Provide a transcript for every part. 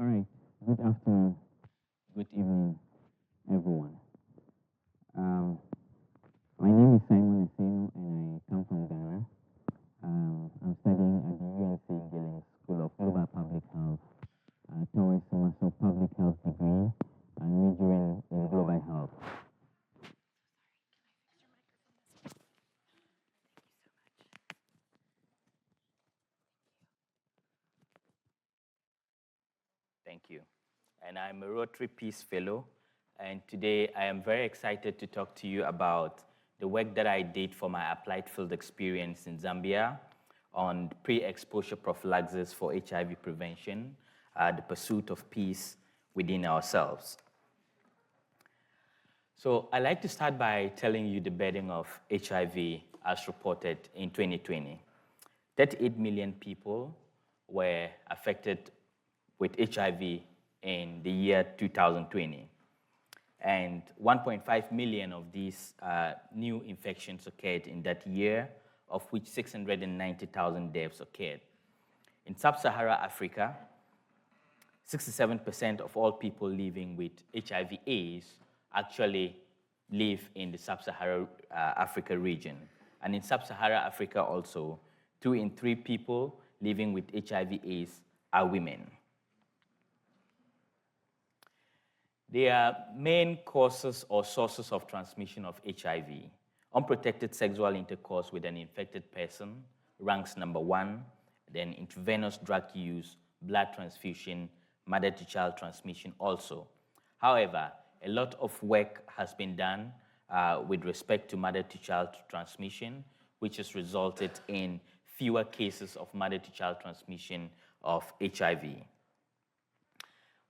All right. Good afternoon. Good evening, everyone. My name is Simon Aseno, and I come from Ghana. I'm studying at the UNC School of Global Public Health towards a Master of Public Health degree and majoring in global health. Thank you. And I'm a Rotary Peace Fellow, and today I am very excited to talk to you about the work that I did for my applied field experience in Zambia on pre-exposure prophylaxis for HIV prevention, the pursuit of peace within ourselves. So I'd like to start by telling you the burden of HIV as reported in 2020. 38 million people were affected with HIV in the year 2020. And 1.5 million of these new infections occurred in that year, of which 690,000 deaths occurred. In sub-Saharan Africa, 67% of all people living with HIV/AIDS actually live in the sub-Saharan Africa region. And in sub-Saharan Africa also, 2 in 3 people living with HIV/AIDS are women. There are main causes or sources of transmission of HIV. Unprotected sexual intercourse with an infected person ranks number 1, then intravenous drug use, blood transfusion, mother-to-child transmission also. However, a lot of work has been done with respect to mother-to-child transmission, which has resulted in fewer cases of mother-to-child transmission of HIV.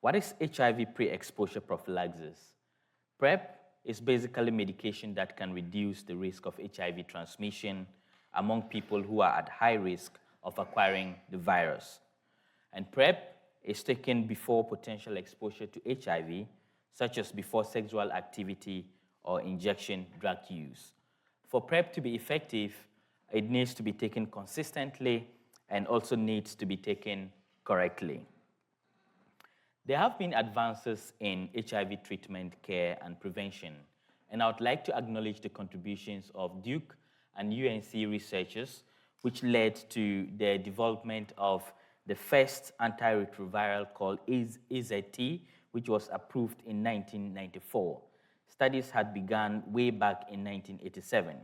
What is HIV pre-exposure prophylaxis? PrEP is basically medication that can reduce the risk of HIV transmission among people who are at high risk of acquiring the virus. And PrEP is taken before potential exposure to HIV, such as before sexual activity or injection drug use. For PrEP to be effective, it needs to be taken consistently and also needs to be taken correctly. There have been advances in HIV treatment, care, and prevention, and I would like to acknowledge the contributions of Duke and UNC researchers, which led to the development of the first antiretroviral called AZT, which was approved in 1994. Studies had begun way back in 1987.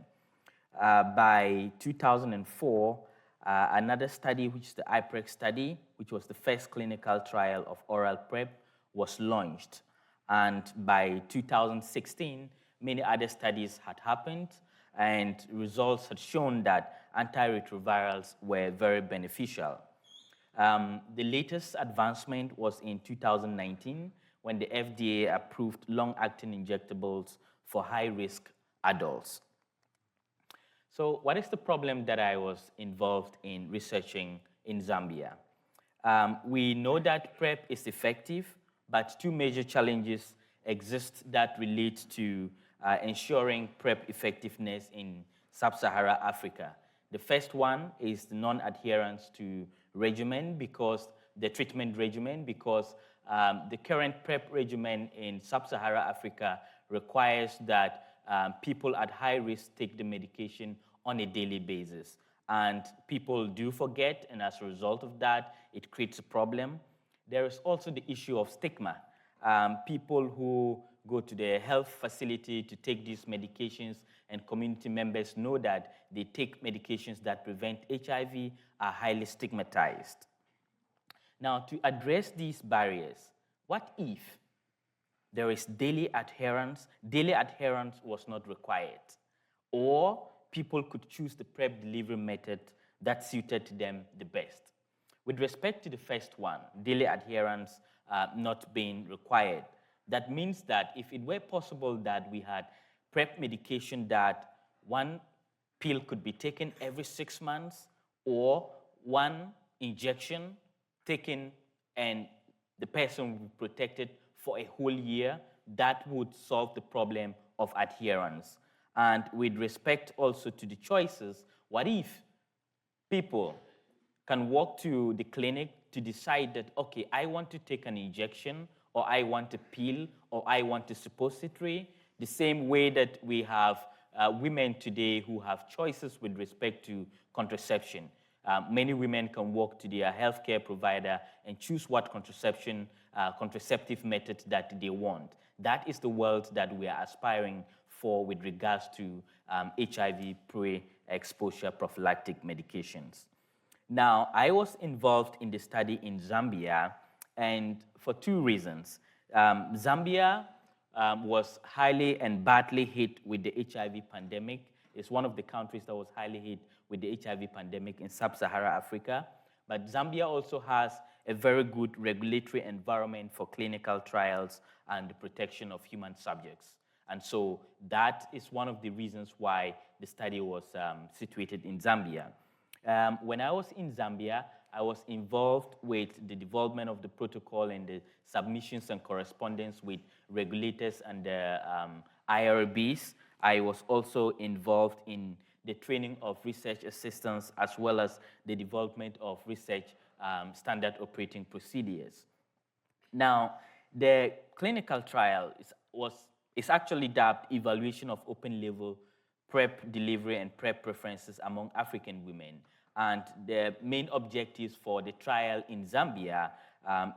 By 2004, another study, which is the IPREX study, which was the first clinical trial of oral PrEP, was launched. And by 2016, many other studies had happened, and results had shown that antiretrovirals were very beneficial. The latest advancement was in 2019, when the FDA approved long-acting injectables for high-risk adults. So what is the problem that I was involved in researching in Zambia? We know that PrEP is effective, but 2 major challenges exist that relate to ensuring PrEP effectiveness in sub-Saharan Africa. The first one is the non-adherence to the treatment regimen, because the current PrEP regimen in sub-Saharan Africa requires that people at high risk take the medication on a daily basis. And people do forget, and as a result of that, it creates a problem. There is also the issue of stigma. People who go to the health facility to take these medications, and community members know that they take medications that prevent HIV, are highly stigmatized. Now, to address these barriers, what if there is daily adherence? Daily adherence was not required, or people could choose the PrEP delivery method that suited them the best. With respect to the first one, daily adherence not being required, that means that if it were possible that we had PrEP medication that 1 pill could be taken every 6 months, or 1 injection taken and the person would be protected for a whole year, that would solve the problem of adherence. And with respect also to the choices, what if people can walk to the clinic to decide that, okay, I want to take an injection, or I want a pill, or I want a suppository, the same way that we have women today who have choices with respect to contraception. Many women can walk to their healthcare provider and choose what contraceptive method that they want. That is the world that we are aspiring for with regards to HIV pre-exposure prophylactic medications. Now, I was involved in the study in Zambia, and for two reasons. Zambia was highly and badly hit with the HIV pandemic. It's one of the countries that was highly hit with the HIV pandemic in sub-Saharan Africa. But Zambia also has a very good regulatory environment for clinical trials and the protection of human subjects. And so that is one of the reasons why the study was situated in Zambia. When I was in Zambia, I was involved with the development of the protocol and the submissions and correspondence with regulators and the IRBs. I was also involved in the training of research assistants as well as the development of research standard operating procedures. Now, the clinical trial is actually dubbed Evaluation of Open-Label PrEP Delivery and PrEP Preferences Among African Women. And the main objectives for the trial in Zambia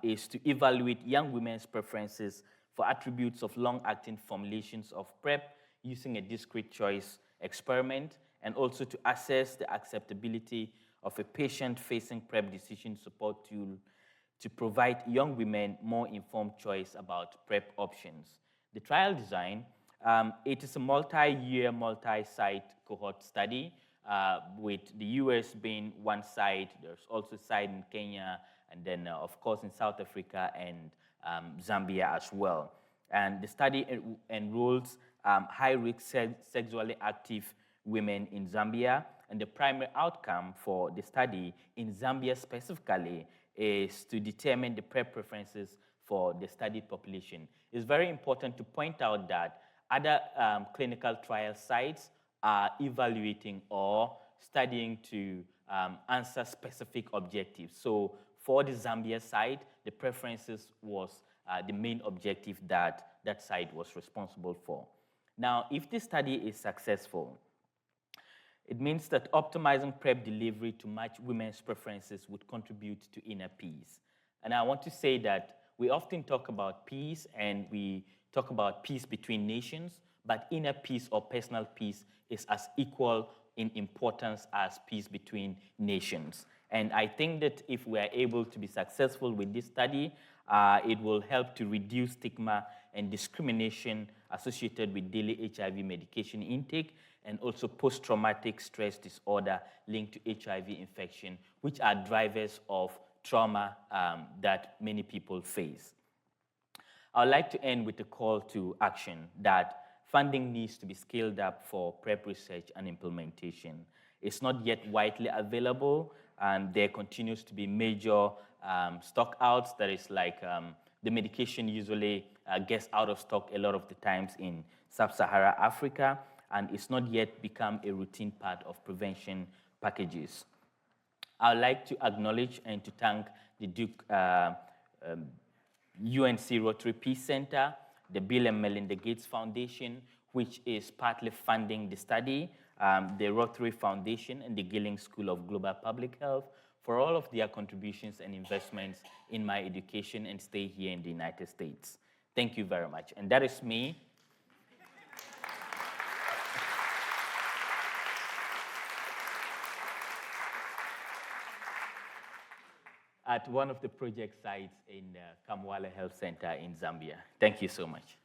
is to evaluate young women's preferences for attributes of long-acting formulations of PrEP using a discrete choice experiment, and also to assess the acceptability of a patient-facing PrEP decision support tool to provide young women more informed choice about PrEP options. The trial design, it is a multi-year, multi-site cohort study, with the US being one site. There's also a site in Kenya, and then, of course, in South Africa and Zambia as well. And the study enrolls high-risk sexually active women in Zambia, and the primary outcome for the study in Zambia specifically is to determine the PrEP preferences for the studied population. It's very important to point out that other clinical trial sites are evaluating or studying to answer specific objectives. So for the Zambia site, the preferences was the main objective that that site was responsible for. Now, if this study is successful, it means that optimizing PrEP delivery to match women's preferences would contribute to inner peace. And I want to say that we often talk about peace, and we talk about peace between nations, but inner peace or personal peace is as equal in importance as peace between nations. And I think that if we are able to be successful with this study, it will help to reduce stigma and discrimination associated with daily HIV medication intake, and also post-traumatic stress disorder linked to HIV infection, which are drivers of trauma that many people face. I would like to end with a call to action that funding needs to be scaled up for PrEP research and implementation. It's not yet widely available, and there continues to be major stockouts. That is like the medication usually gets out of stock a lot of the times in sub-Saharan Africa, and it's not yet become a routine part of prevention packages. I would like to acknowledge and to thank the Duke-UNC Rotary Peace Center, the Bill and Melinda Gates Foundation, which is partly funding the study, the Rotary Foundation, and the Gillings School of Global Public Health for all of their contributions and investments in my education and stay here in the United States. Thank you very much. And that is me. At one of the project sites in Kamwala Health Center in Zambia. Thank you so much.